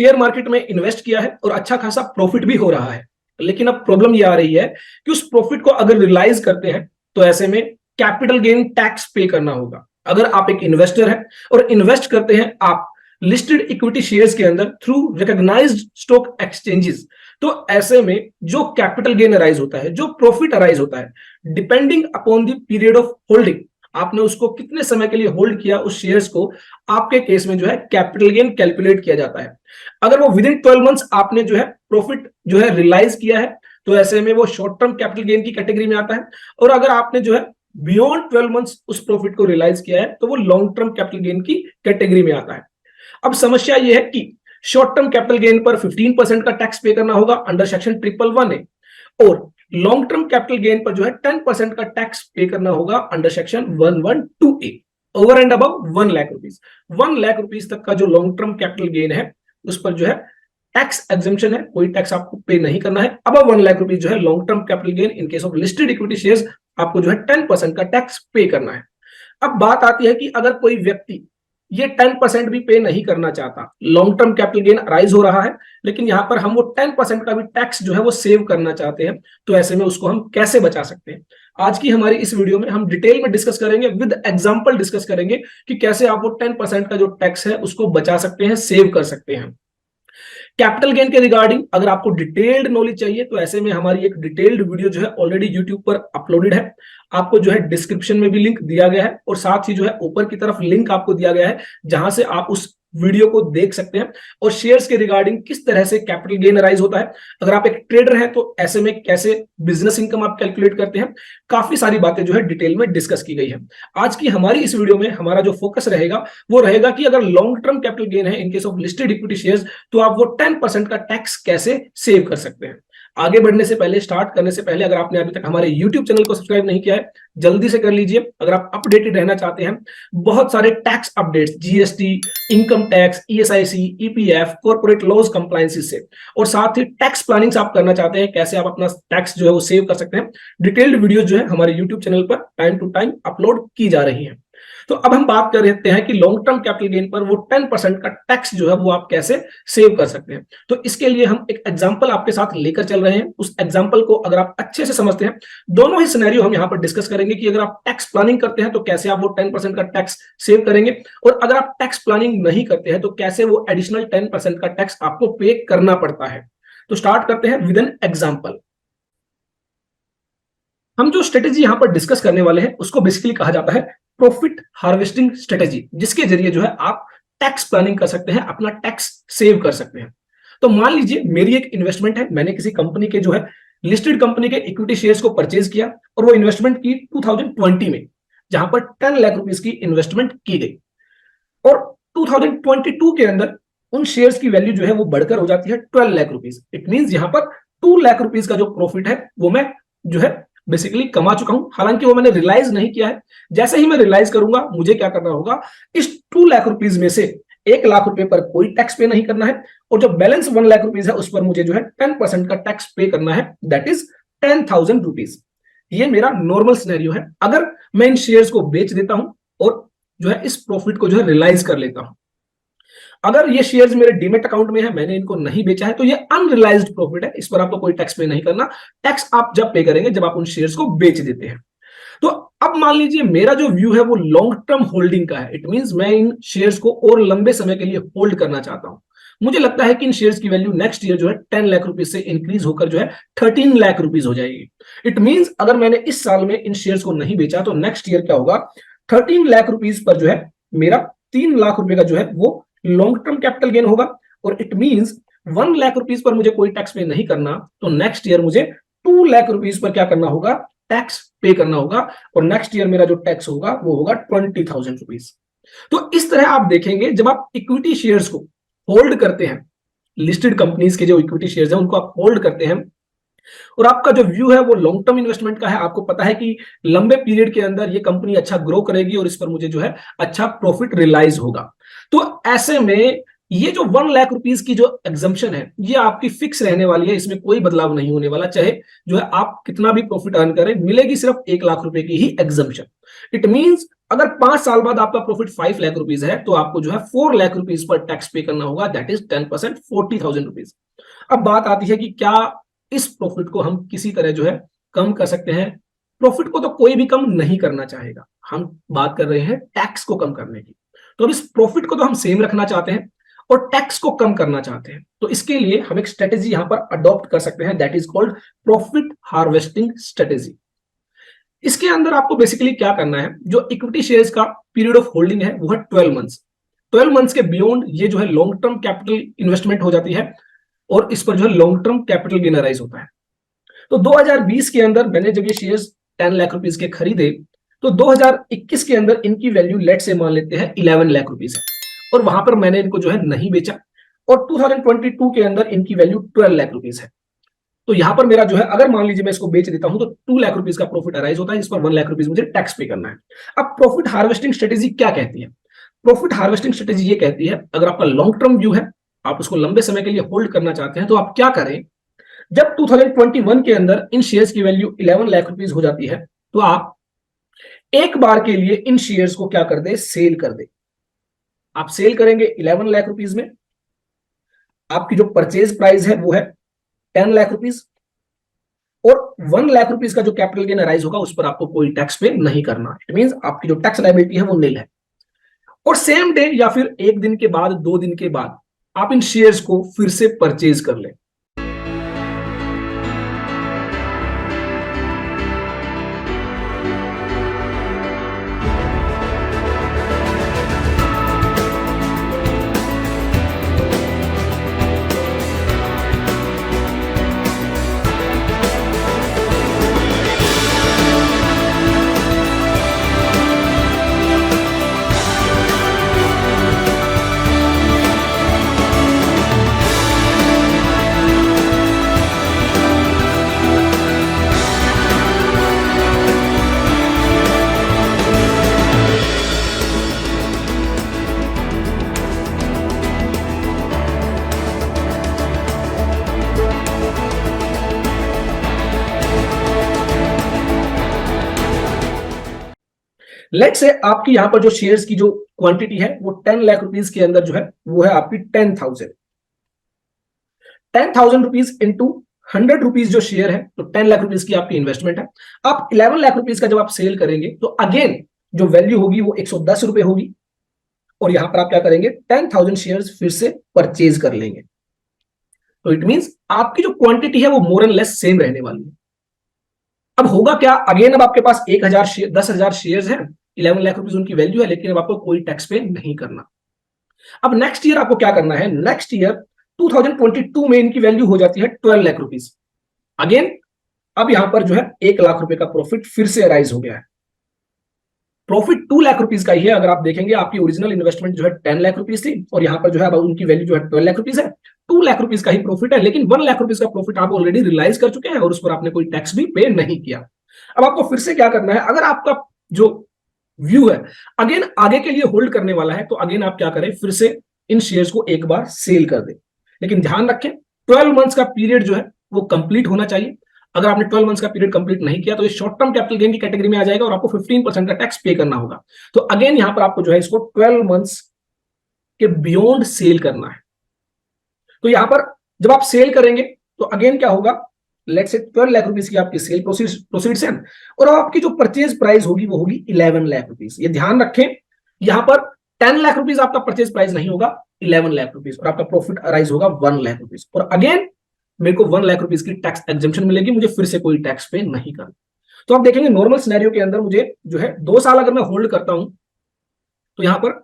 Share market में invest किया है और अच्छा खासा प्रॉफिट भी हो रहा है, लेकिन अब प्रॉब्लम ये आ रही है कि उस प्रॉफिट को अगर रियलाइज करते हैं तो ऐसे में कैपिटल गेन टैक्स पे करना होगा। अगर आप एक इन्वेस्टर हैं और इन्वेस्ट करते हैं आप लिस्टेड इक्विटी शेयर्स के अंदर थ्रू रिकॉग्नाइज्ड स्टॉक एक्सचेंजेस, तो ऐसे में जो कैपिटल गेन अराइज होता है, जो प्रॉफिट अराइज होता है, depending upon the period of holding, आपने उसको कितने समय के लिए होल्ड किया उस शेयर्स को, आपके केस में जो है कैपिटल गेन कैलकुलेट किया जाता है। अगर वो विद इन 12 मंथ्स आपने जो है प्रॉफिट जो है रियलाइज किया है तो ऐसे में वो शॉर्ट टर्म कैपिटल गेन की कैटेगरी में आता है, और अगर आपने जो है बियॉन्ड 12 मंथ्स उस प्रॉफिट को रियलाइज किया है तो वो लॉन्ग टर्म कैपिटल गेन की कैटेगरी में आता है। अब समस्या यह है कि शॉर्ट टर्म कैपिटल गेन पर 15% का टैक्स पे करना होगा अंडर सेक्शन 111A, और लॉन्ग टर्म कैपिटल गेन पर जो है 10% का टैक्स पे करना होगा under section 112A, over and above 1 lakh rupees. 1 lakh rupees तक का जो लॉन्ग टर्म कैपिटल गेन है उस पर जो है टैक्स एग्जम्पशन है, कोई टैक्स आपको पे नहीं करना है। अबव 1 लाख रुपीज जो है long term capital gain in case of listed equity shares, आपको जो है 10% का टैक्स पे करना है। अब बात आती है कि अगर कोई व्यक्ति ये 10% भी पे नहीं करना चाहता, long term capital gain rise हो रहा है लेकिन यहां पर हम वो 10% का भी टैक्स जो है वो सेव करना चाहते हैं, तो ऐसे में उसको हम कैसे बचा सकते हैं? आज की हमारी इस वीडियो में हम डिटेल में डिस्कस करेंगे, विद एग्जांपल डिस्कस करेंगे कि कैसे आप वो 10% का जो टैक्स है उसको बचा सकते हैं, सेव कर सकते हैं। कैपिटल गेन के रिगार्डिंग अगर आपको डिटेल्ड नॉलेज चाहिए तो ऐसे में हमारी एक डिटेल्ड वीडियो जो है ऑलरेडी यूट्यूब पर अपलोडेड है, आपको जो है डिस्क्रिप्शन में भी लिंक दिया गया है और साथ ही जो है ऊपर की तरफ लिंक आपको दिया गया है जहां से आप उस वीडियो को देख सकते हैं और शेयर्स के रिगार्डिंग किस तरह से कैपिटल गेन राइज होता है। अगर आप एक ट्रेडर हैं तो ऐसे में कैसे बिजनेस इनकम आप कैलकुलेट करते हैं, काफी सारी बातें जो है डिटेल में डिस्कस की गई है। आज की हमारी इस वीडियो में हमारा जो फोकस रहेगा वो रहेगा कि अगर लॉन्ग टर्म कैपिटल गेन है in case of listed equity shares तो आप वो 10% का टैक्स कैसे सेव कर सकते हैं। आगे बढ़ने से पहले, स्टार्ट करने से पहले, अगर आपने अभी तक हमारे YouTube चैनल को सब्सक्राइब नहीं किया है जल्दी से कर लीजिए। अगर आप अपडेटेड रहना चाहते हैं बहुत सारे tax updates, GST, income tax, ESIC, EPF, corporate laws compliances से, और साथ ही टैक्स प्लानिंग आप करना चाहते हैं कैसे आप अपना टैक्स जो है वो सेव कर सकते हैं, डिटेल्ड वीडियो जो है हमारे YouTube चैनल पर टाइम टू टाइम अपलोड की जा रही है। तो अब हम बात कर रहे हैं कि लॉन्ग टर्म कैपिटल गेन पर वो 10% का टैक्स जो है वो आप कैसे सेव कर सकते हैं। तो इसके लिए हम एक एग्जांपल आपके साथ लेकर चल रहे हैं। उस एग्जांपल को अगर आप अच्छे से समझते हैं, दोनों ही सिनेरियो हम यहां पर डिस्कस करेंगे कि अगर आप टैक्स प्लानिंग करते हैं तो कैसे आप वो 10% का टैक्स सेव करेंगे, और अगर आप टैक्स प्लानिंग नहीं करते हैं तो कैसे वो एडिशनल 10% का टैक्स आपको पे करना पड़ता है। तो स्टार्ट करते हैं विद एन एग्जांपल। हम जो स्ट्रेटेजी यहां पर डिस्कस करने वाले हैं उसको बेसिकली कहा जाता है प्रॉफिट हार्वेस्टिंग स्ट्रेटेजी, जिसके जरिए जो है आप टैक्स प्लानिंग कर सकते हैं, अपना टैक्स सेव कर सकते हैं। तो मान लीजिए मेरी एक इन्वेस्टमेंट है, मैंने किसी कंपनी के जो है लिस्टेड कंपनी के इक्विटी शेयर्स को परचेज किया और वो इन्वेस्टमेंट की 2020 में, जहां पर 10 लाख रुपीस की इन्वेस्टमेंट की गई, और 2022 के अंदर उन शेयर्स की वैल्यू जो है वो बढ़कर हो जाती है 12 लाख रुपीस। इट मींस यहां पर 2 लाख रुपीस का जो प्रॉफिट है वो मैं जो है बेसिकली कमा चुका हूं, हालांकि वो मैंने रियलाइज नहीं किया है। जैसे ही मैं रियलाइज करूंगा मुझे क्या करना होगा, इस 2 लाख रुपीस में से 1 लाख रुपए पर कोई टैक्स पे नहीं करना है, और जो बैलेंस 1 लाख रुपीस है उस पर मुझे जो है 10% का टैक्स पे करना है, दैट इज 10,000 रुपीज। ये मेरा नॉर्मल सिनेरियो है अगर मैं इन शेयर्स को बेच देता हूं और जो है इस प्रॉफिट को जो है रियलाइज कर लेता हूं। अगर ये शेयर्स मेरे डीमेट अकाउंट में है, मैंने इनको नहीं बेचा है, तो ये अनरियलाइज्ड प्रॉफिट है, इस पर आपको कोई टैक्स पे नहीं करना। टैक्स आप जब पे करेंगे जब आप उन शेयर्स को बेच देते हैं। तो अब मान लीजिए मेरा जो व्यू है वो लॉन्ग टर्म होल्डिंग का है। इट मींस मैं इन शेयर्स को और लंबे समय के लिए होल्ड करना चाहता हूं। मुझे लगता है कि इन शेयर्स की वैल्यू नेक्स्ट ईयर जो है 10 लाख रुपीज से इंक्रीज होकर जो है 13 लाख रुपीज हो जाएगी। इट मींस अगर मैंने इस साल में इन शेयर्स को नहीं बेचा तो नेक्स्ट ईयर क्या होगा, 13 लाख रुपीज पर जो है मेरा 3 लाख रुपए का जो है वो लॉन्ग टर्म कैपिटल गेन होगा, और it means 1 lakh rupees per मुझे कोई टैक्स पे नहीं करना, तो नेक्स्ट ईयर मुझे 2 लाख रुपीज पर क्या करना होगा, टैक्स पे करना होगा, और नेक्स्ट ईयर मेरा जो टैक्स होगा वो होगा 20,000 रुपीज। तो इस तरह आप देखेंगे जब आप इक्विटी शेयर्स को होल्ड करते हैं, लिस्टेड कंपनीज के जो इक्विटी शेयर्स हैं उनको आप होल्ड करते हैं, और आपका जो व्यू है वो लॉन्ग टर्म इन्वेस्टमेंट का है, आपको पता है कि लंबे पीरियड के अंदर ये कंपनी अच्छा ग्रो करेगी और इस पर मुझे जो है अच्छा प्रॉफिट रियलाइज होगा, तो ऐसे में ये जो 1 लाख रुपीस की जो एग्जम्पशन है ये आपकी फिक्स रहने वाली है, इसमें कोई बदलाव नहीं होने वाला। चाहे जो है आप कितना भी प्रॉफिट अर्न करें, मिलेगी सिर्फ 1 लाख रुपए की ही एग्जम्पशन। इट मींस अगर 5 साल बाद आपका प्रॉफिट 5 लाख रुपीज है तो आपको जो है 4 लाख रुपीज पर टैक्स पे करना होगा, दैट इज 10%, 40,000 रुपीज। अब बात आती है कि क्या इस प्रॉफिट को हम किसी तरह जो है कम कर सकते हैं। प्रॉफिट को तो कोई भी कम नहीं करना चाहेगा, हम बात कर रहे हैं टैक्स को कम करने की। तो अब इस प्रॉफिट को तो हम सेम रखना चाहते हैं और टैक्स को कम करना चाहते हैं, तो इसके लिए हम एक स्ट्रेटेजी यहां पर अडॉप्ट कर सकते हैं, that is called profit harvesting strategy. इसके अंदर आपको बेसिकली क्या करना है, जो इक्विटी शेयर्स का पीरियड ऑफ होल्डिंग है वो है 12 मंथ्स। 12 मंथ्स के बियॉन्ड ये जो है लॉन्ग टर्म कैपिटल इन्वेस्टमेंट हो जाती है और इस पर जो है long term capital gain arise होता है। तो 2020 के अंदर मैंने जब ये शेयर्स 10 लाख रुपीज के खरीदे तो 2021 के अंदर इनकी वैल्यू लेट से मान लेते हैं 11 लाख रुपीज है, और वहां पर मैंने इनको जो है नहीं बेचा, और 2022 के अंदर इनकी वैल्यू 12 लाख रुपीज है। तो यहां पर मेरा जो है अगर मान लीजिए मैं इसको बेच देता हूं तो 2 लाख रुपीज का प्रॉफिट अराइज होता है, इस पर 1 लाख रुपीज मुझे टैक्स पे करना है। अब प्रॉफिट हार्वेस्टिंग स्ट्रेटेजी क्या कहती है? प्रॉफिट हार्वेस्टिंग स्ट्रेटेजी ये कहती है, अगर आपका लॉन्ग टर्म व्यू है, आप उसको लंबे समय के लिए होल्ड करना चाहते हैं, तो आप क्या करें, जब 2021 के अंदर इन शेयर्स की वैल्यू 11 लाख रुपीज हो जाती है तो आप एक बार के लिए इन शेयर्स को क्या कर दे, सेल कर दे। आप सेल करेंगे 11 लाख रुपीज में, आपकी जो परचेज प्राइस है वो है 10 लाख रुपीज, और 1 लाख रुपीज का जो कैपिटल गेन अराइज होगा उस पर आपको कोई टैक्स पे नहीं करना। इट मींस आपकी जो टैक्स लायबिलिटी है वो नील है। और सेम डे या फिर 1 दिन के बाद, 2 दिन के बाद आप इन शेयर्स को फिर से परचेज कर लें। लेट से आपकी यहां पर जो शेयर्स की जो क्वांटिटी है वो 10 लाख रुपीज के अंदर जो है वो है आपकी 10,000 रुपीज इंटू 100 रुपीज जो शेयर है, तो 10 लाख रुपीज की आपकी इन्वेस्टमेंट है। आप 11 लाख रुपीज का जब आप सेल करेंगे तो अगेन जो वैल्यू होगी वो 110 रुपए होगी, और यहां पर आप क्या करेंगे, 10,000 शेयर्स फिर से परचेज कर लेंगे। तो इट मींस आपकी जो क्वांटिटी है वो मोर एंड लेस सेम रहने वाली है। अब होगा क्या, अगेन अब आपके पास 10,000 शेयर्स हैं, 11 लाख रुपीज उनकी वैल्यू है, लेकिन अब आपको कोई टैक्स पे नहीं करना। अब नेक्स्ट ईयर आपको क्या करना है, नेक्स्ट ईयर 2022 में इनकी वैल्यू हो जाती है 12 लाख रुपीज। अगेन अब यहां पर जो है 1 लाख रुपए का प्रॉफिट फिर से अराइज हो गया है। प्रॉफिट 2 लाख रुपीज का ही है। अगर आप देखेंगे आपकी ओरिजिनल इन्वेस्टमेंट जो है 10 लाख रुपीज थी, और यहां पर जो है अब उनकी वैल्यू जो है 12 लाख रुपीज है। 2 लाख रुपीज का ही प्रॉफिट है, लेकिन 1 लाख रुपीज का प्रॉफिट आप ऑलरेडी रियलाइज कर चुके हैं और उस पर आपने कोई टैक्स भी पे नहीं किया। अब आपको फिर से क्या करना है, अगर आपका जो व्यू है अगेन आगे के लिए होल्ड करने वाला है, तो अगेन आप क्या करें, फिर से इन शेयर्स को एक बार सेल कर दें। लेकिन ध्यान रखें 12 मंथ्स का पीरियड जो है वो कंप्लीट होना चाहिए। अगर आपने 12 मंथ्स का पीरियड कंप्लीट नहीं किया तो ये शॉर्ट टर्म कैपिटल गेन की कैटेगरी में आ जाएगा और आपको 15% का टैक्स पे करना होगा। तो अगेन यहां पर आपको जो है इसको 12 मंथ्स के बियॉन्ड सेल करना है। तो यहां पर जब आप सेल करेंगे तो अगेन क्या होगा, लेट्स से 12 लाख रुपीस की आपकी सेल प्रोसीड्स हैं, और आपकी जो परचेज प्राइस होगी वो होगी 11 लाख रुपीस। ये ध्यान रखें, यहां पर 10 लाख रुपीस आपका परचेज प्राइस नहीं होगा, 11 लाख रुपीस, और आपका प्रॉफिट अराइज होगा 1 लाख रुपीस। और अगेन मेरे को 1 लाख रुपीस की टैक्स एग्जेम्पशन मिलेगी, मुझे फिर से कोई टैक्स पे नहीं करना। तो आप देखेंगे नॉर्मल सिनेरियो के अंदर मुझे जो है 2 साल अगर मैं होल्ड करता हूं तो यहां पर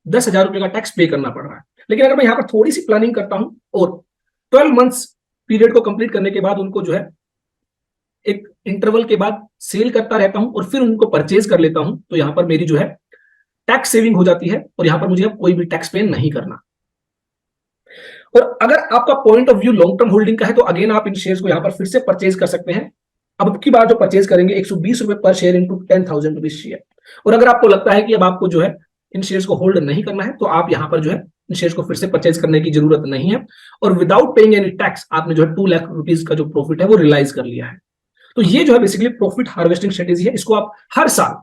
10,000 रुपए का टैक्स पे करना पड़ रहा है। लेकिन अगर मैं यहां पर थोड़ी सी प्लानिंग करता हूं और 12 मंथ्स पीरियड को कंप्लीट करने के बाद उनको जो है एक इंटरवल के बाद सेल करता रहता हूं और फिर उनको परचेज कर लेता हूं, तो यहां पर मेरी जो है टैक्स सेविंग हो जाती है और यहां पर मुझे अब कोई भी टैक्स पे नहीं करना। और अगर आपका point of view long term holding का है तो अगेन आप इन शेयर्स को यहां पर फिर से परचेज कर सकते हैं। अब की बार जो परचेज करेंगे 120 रुपए पर शेयर इंटू 10,000 रुपीज शेयर। और अगर आपको लगता है कि अब आपको जो है इन शेयर्स को होल्ड नहीं करना है तो आप यहां पर जो है इन शेयर्स को फिर से परचेज करने की जरूरत नहीं है, और विदाउट पेइंग एनी टैक्स आपने जो है 2 लाख रुपीज का जो प्रॉफिट है वो रियलाइज कर लिया है। तो ये जो है बेसिकली प्रॉफिट हार्वेस्टिंग स्ट्रेटेजी है। इसको आप हर साल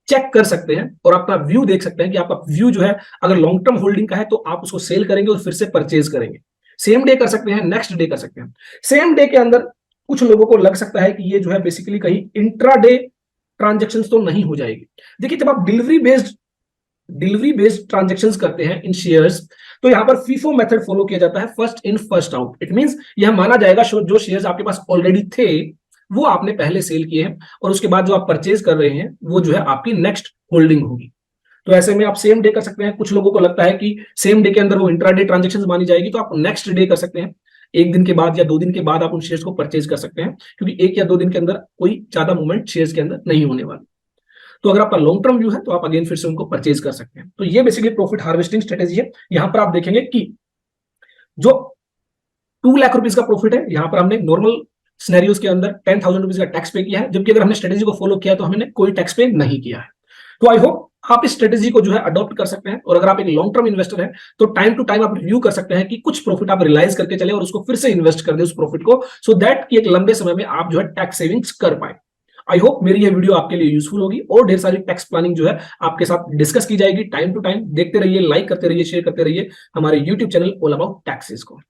चेक कर सकते हैं और अपना व्यू देख सकते हैं कि आपका व्यू जो है अगर लॉन्ग टर्म होल्डिंग का है तो आप उसको सेल करेंगे और फिर से परचेज करेंगे। सेम डे कर सकते हैं, नेक्स्ट डे कर सकते हैं। सेम डे के अंदर कुछ लोगों को लग सकता है कि ये जो है बेसिकली कहीं इंट्राडे ट्रांजेक्शन तो नहीं हो जाएगी। देखिए, जब आप डिलीवरी बेस्ड ट्रांजेक्शंस करते हैं इन शेयर्स, तो यहां पर फीफो मेथड फॉलो किया जाता है, first in first out. It means यह माना जाएगा जो शेयर्स आपके पास ऑलरेडी थे वो आपने पहले सेल किए हैं और उसके बाद जो आप परचेज कर रहे हैं वो जो है आपकी नेक्स्ट होल्डिंग होगी। तो ऐसे में आप सेम डे कर सकते हैं। कुछ लोगों को लगता है कि सेम डे के अंदर वो इंट्राडे ट्रांजेक्शन मानी जाएगी, तो आप नेक्स्ट डे कर सकते हैं। एक दिन के बाद या 2 दिन के बाद आप उन शेयर्स को परचेज कर सकते हैं, क्योंकि 1 या 2 दिन के अंदर कोई ज्यादा मूवमेंट शेयर्स के अंदर नहीं होने वाला। तो अगर आपका लॉन्ग टर्म व्यू है तो आप अगेन फिर से उनको परचेज कर सकते हैं। तो ये बेसिकली प्रॉफिट हार्वेस्टिंग स्ट्रेटेजी है। यहां पर आप देखेंगे कि जो 2 लाख रुपीज का प्रॉफिट है, यहां पर हमने नॉर्मल सिनेरियोज के अंदर 10,000 रुपीज का टैक्स पे किया है, जबकि अगर हमने स्ट्रेटेजी को फॉलो किया तो हमने कोई टैक्स पे नहीं किया है। तो आई होप आप इस स्ट्रेटेजी को जो है अडॉप्ट कर सकते हैं। और अगर आप एक लॉन्ग टर्म इन्वेस्टर हैं तो टाइम टू टाइम आप रिव्यू कर सकते हैं कि कुछ प्रॉफिट आप रियलाइज करके चले और उसको फिर से इन्वेस्ट कर दे उस प्रॉफिट को, सो दैट कि एक लंबे समय में आप जो है टैक्स सेविंग्स कर पाए। आई होप मेरी ये वीडियो आपके लिए यूजफुल होगी और ढेर सारी टैक्स प्लानिंग जो है आपके साथ डिस्कस की जाएगी टाइम टू टाइम। देखते रहिए, लाइक करते रहिए, शेयर करते रहिए हमारे YouTube channel all about taxes को।